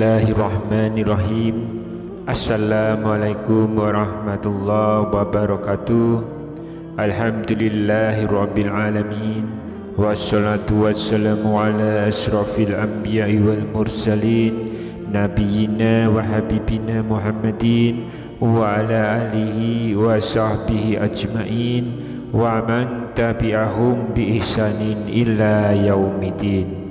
Bismillahirrahmanirrahim. Assalamualaikum warahmatullahi wabarakatuh. Alhamdulillahirabbil alamin. Wassalatu wassalamu ala asrafil anbiya'i wal mursalin nabiyyina wa habibina Muhammadin wa ala alihi wa sahbihi ajma'in wa man tabi'ahum bi ihsanin illa yaumiddin.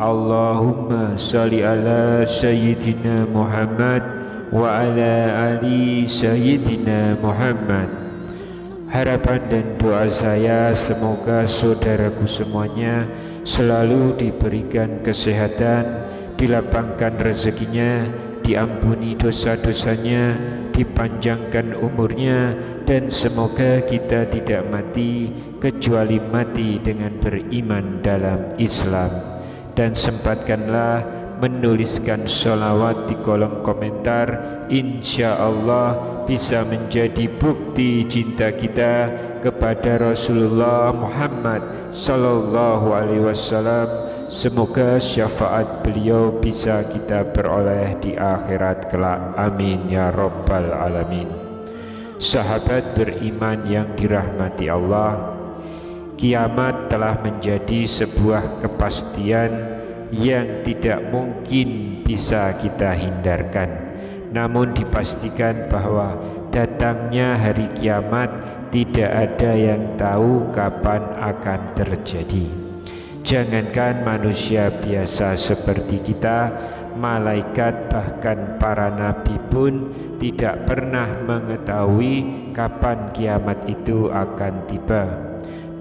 Allahumma salli ala Sayyidina Muhammad wa ala ali Sayyidina Muhammad. Harapan dan doa saya semoga saudaraku semuanya selalu diberikan kesehatan, dilapangkan rezekinya, diampuni dosa-dosanya, dipanjangkan umurnya, dan semoga kita tidak mati kecuali mati dengan beriman dalam Islam. Dan sempatkanlah menuliskan sholawat di kolom komentar. Insya Allah bisa menjadi bukti cinta kita kepada Rasulullah Muhammad Sallallahu Alaihi Wasallam. Semoga syafaat beliau bisa kita peroleh di akhirat kelak. Amin ya Rabbal Alamin. Sahabat beriman yang dirahmati Allah, kiamat telah menjadi sebuah kepastian yang tidak mungkin bisa kita hindarkan. Namun dipastikan bahwa datangnya hari kiamat tidak ada yang tahu kapan akan terjadi. Jangankan manusia biasa seperti kita, malaikat bahkan para nabi pun tidak pernah mengetahui kapan kiamat itu akan tiba.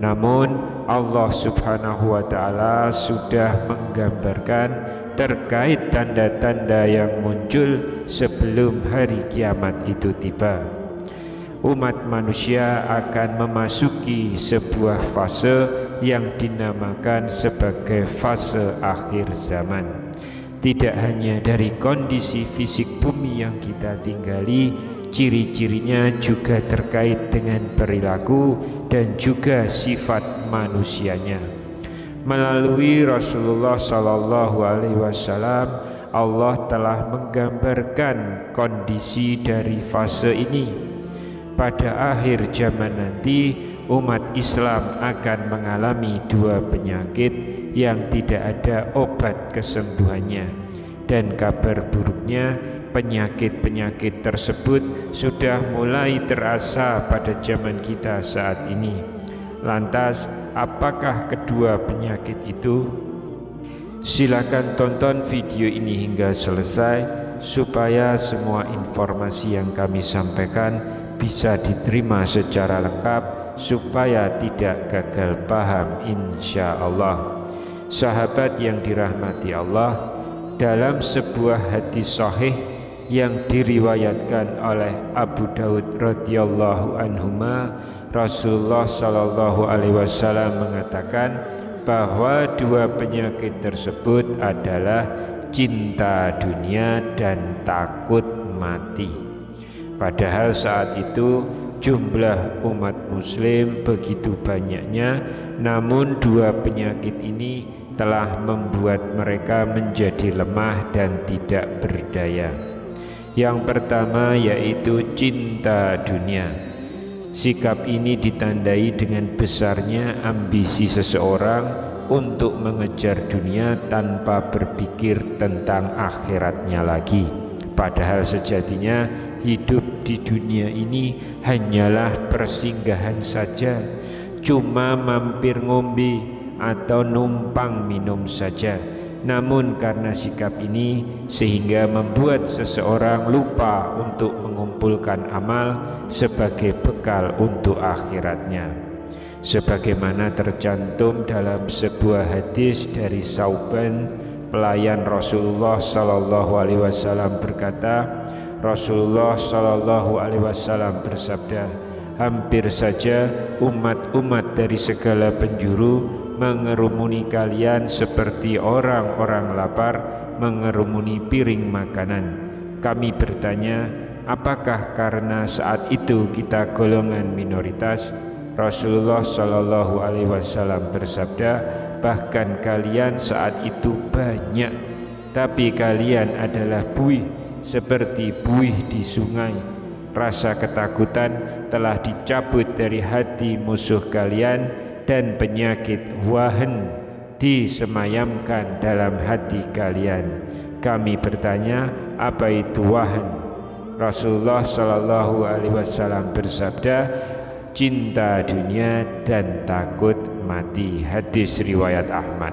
Namun Allah Subhanahu wa Ta'ala sudah menggambarkan terkait tanda-tanda yang muncul sebelum hari kiamat itu tiba. Umat manusia akan memasuki sebuah fase yang dinamakan sebagai fase akhir zaman. Tidak hanya dari kondisi fisik bumi yang kita tinggali, ciri-cirinya juga terkait dengan perilaku dan juga sifat manusianya. Melalui Rasulullah Sallallahu Alaihi Wasallam, Allah telah menggambarkan kondisi dari fase ini. Pada akhir zaman nanti, umat Islam akan mengalami dua penyakit yang tidak ada obat kesembuhannya, dan kabar buruknya penyakit-penyakit tersebut sudah mulai terasa pada zaman kita saat ini. Lantas, apakah kedua penyakit itu? Silakan tonton video ini hingga selesai supaya semua informasi yang kami sampaikan bisa diterima secara lengkap, supaya tidak gagal paham insya Allah. Sahabat yang dirahmati Allah, dalam sebuah hadis sahih yang diriwayatkan oleh Abu Daud radhiyallahu anhuma, Rasulullah Shallallahu Alaihi Wasallam mengatakan bahwa dua penyakit tersebut adalah cinta dunia dan takut mati. Padahal saat itu jumlah umat muslim begitu banyaknya, namun dua penyakit ini telah membuat mereka menjadi lemah dan tidak berdaya. Yang pertama yaitu cinta dunia. Sikap ini ditandai dengan besarnya ambisi seseorang untuk mengejar dunia tanpa berpikir tentang akhiratnya lagi. Padahal sejatinya hidup di dunia ini hanyalah persinggahan saja, cuma mampir ngombe atau numpang minum saja. Namun karena sikap ini sehingga membuat seseorang lupa untuk mengumpulkan amal sebagai bekal untuk akhiratnya. Sebagaimana tercantum dalam sebuah hadis dari Sauban, pelayan Rasulullah Sallallahu Alaihi Wasallam berkata, Rasulullah Sallallahu Alaihi Wasallam bersabda, hampir saja umat-umat dari segala penjuru mengerumuni kalian seperti orang-orang lapar mengerumuni piring makanan. Kami bertanya, apakah karena saat itu kita golongan minoritas? Rasulullah Shallallahu Alaihi Wasallam bersabda, bahkan kalian saat itu banyak tapi kalian adalah buih seperti buih di sungai. Rasa ketakutan telah dicabut dari hati musuh kalian dan penyakit wahan disemayamkan dalam hati kalian. Kami bertanya, apa itu wahan? Rasulullah Shallallahu Alaihi Wasallam bersabda, cinta dunia dan takut mati. Hadis riwayat Ahmad.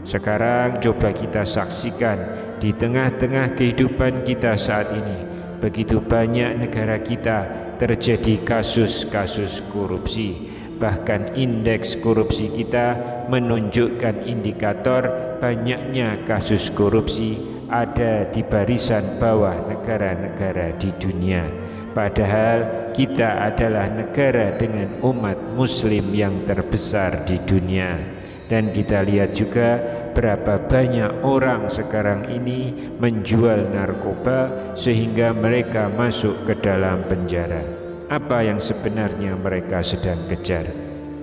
Sekarang coba kita saksikan di tengah-tengah kehidupan kita saat ini, begitu banyak negara kita terjadi kasus-kasus korupsi. Bahkan indeks korupsi kita menunjukkan indikator banyaknya kasus korupsi ada di barisan bawah negara-negara di dunia. Padahal kita adalah negara dengan umat muslim yang terbesar di dunia. Dan kita lihat juga berapa banyak orang sekarang ini menjual narkoba sehingga mereka masuk ke dalam penjara. Apa yang sebenarnya mereka sedang kejar?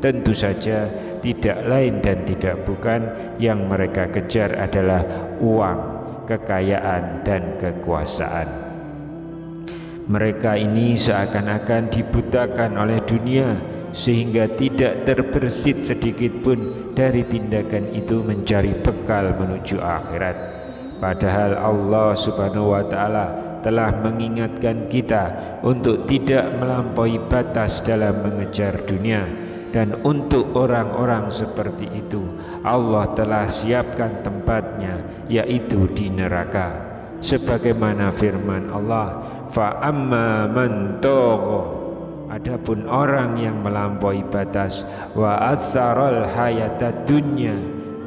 Tentu saja tidak lain dan tidak bukan, yang mereka kejar adalah uang, kekayaan dan kekuasaan. Mereka ini seakan-akan dibutakan oleh dunia sehingga tidak terbersit sedikit pun dari tindakan itu mencari bekal menuju akhirat. Padahal Allah Subhanahu wa taala telah mengingatkan kita untuk tidak melampaui batas dalam mengejar dunia, dan untuk orang-orang seperti itu Allah telah siapkan tempatnya, yaitu di neraka. Sebagaimana firman Allah, fa amma man tagha, adapun orang yang melampaui batas, wa atsaral hayatad dunya,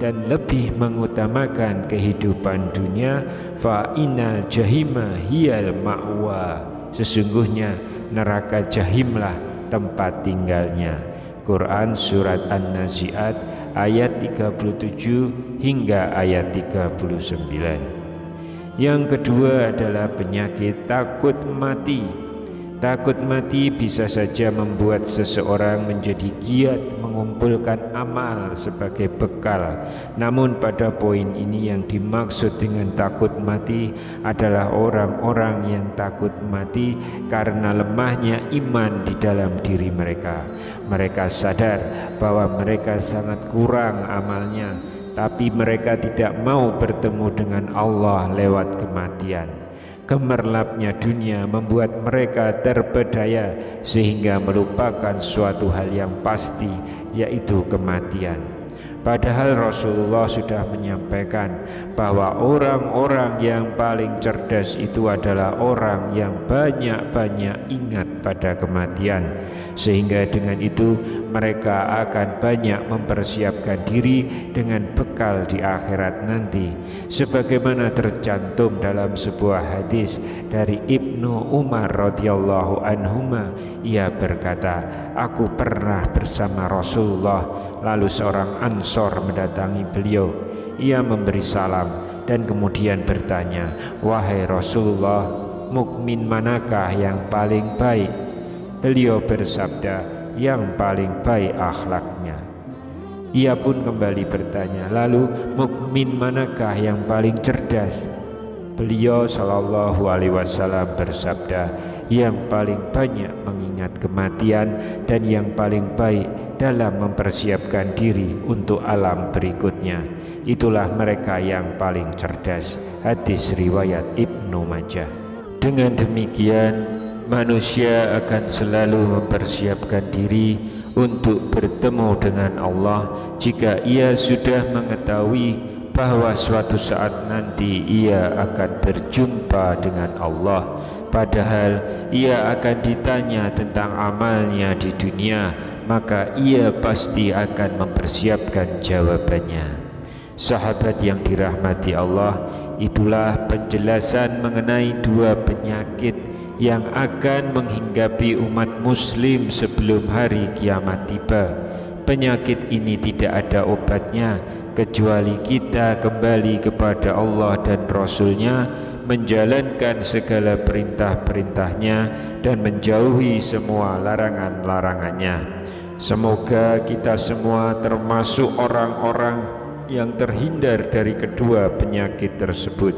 dan lebih mengutamakan kehidupan dunia, fa innal jahima hiyal ma'wa, sesungguhnya neraka jahimlah tempat tinggalnya. Quran surat An-Nazi'at ayat 37 hingga ayat 39. Yang kedua adalah penyakit takut mati. Takut mati bisa saja membuat seseorang menjadi giat mengumpulkan amal sebagai bekal. Namun pada poin ini yang dimaksud dengan takut mati adalah orang-orang yang takut mati karena lemahnya iman di dalam diri mereka. Mereka sadar bahwa mereka sangat kurang amalnya, tapi mereka tidak mau bertemu dengan Allah lewat kematian. Gemerlapnya dunia membuat mereka terpedaya sehingga melupakan suatu hal yang pasti, yaitu kematian. Padahal Rasulullah sudah menyampaikan bahwa orang-orang yang paling cerdas itu adalah orang yang banyak-banyak ingat pada kematian, sehingga dengan itu mereka akan banyak mempersiapkan diri dengan bekal di akhirat nanti. Sebagaimana tercantum dalam sebuah hadis dari Ibnu Umar radhiyallahu anhuma, ia berkata, aku pernah bersama Rasulullah, lalu seorang Ansor mendatangi beliau. Ia memberi salam dan kemudian bertanya, wahai Rasulullah, mukmin manakah yang paling baik? Beliau bersabda, yang paling baik akhlaknya. Ia pun kembali bertanya, lalu mukmin manakah yang paling cerdas? Beliau Shallallahu Alaihi Wasallam bersabda, yang paling banyak mengingat kematian dan yang paling baik dalam mempersiapkan diri untuk alam berikutnya. Itulah mereka yang paling cerdas. Hadis riwayat Ibnu Majah. Dengan demikian, manusia akan selalu mempersiapkan diri untuk bertemu dengan Allah jika ia sudah mengetahui bahwa suatu saat nanti ia akan berjumpa dengan Allah. Padahal ia akan ditanya tentang amalnya di dunia, maka ia pasti akan mempersiapkan jawabannya. Sahabat yang dirahmati Allah, itulah penjelasan mengenai dua penyakit yang akan menghinggapi umat muslim sebelum hari kiamat tiba. Penyakit ini tidak ada obatnya kecuali kita kembali kepada Allah dan Rasul-Nya, menjalankan segala perintah-perintahnya dan menjauhi semua larangan-larangannya. Semoga kita semua termasuk orang-orang yang terhindar dari kedua penyakit tersebut.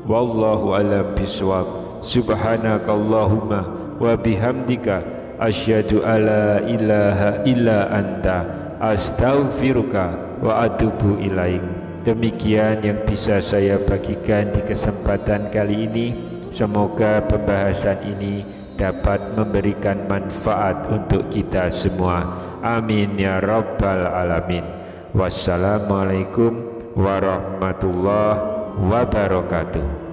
Wallahu a'lam bishawab. Subhanakallahumma wa bihamdika asyhadu alla ilaha illa anta astaghfiruka wa atubu ilaik. Demikian yang bisa saya bagikan di kesempatan kali ini. Semoga pembahasan ini dapat memberikan manfaat untuk kita semua. Amin ya rabbal alamin. Wassalamualaikum warahmatullahi wabarakatuh.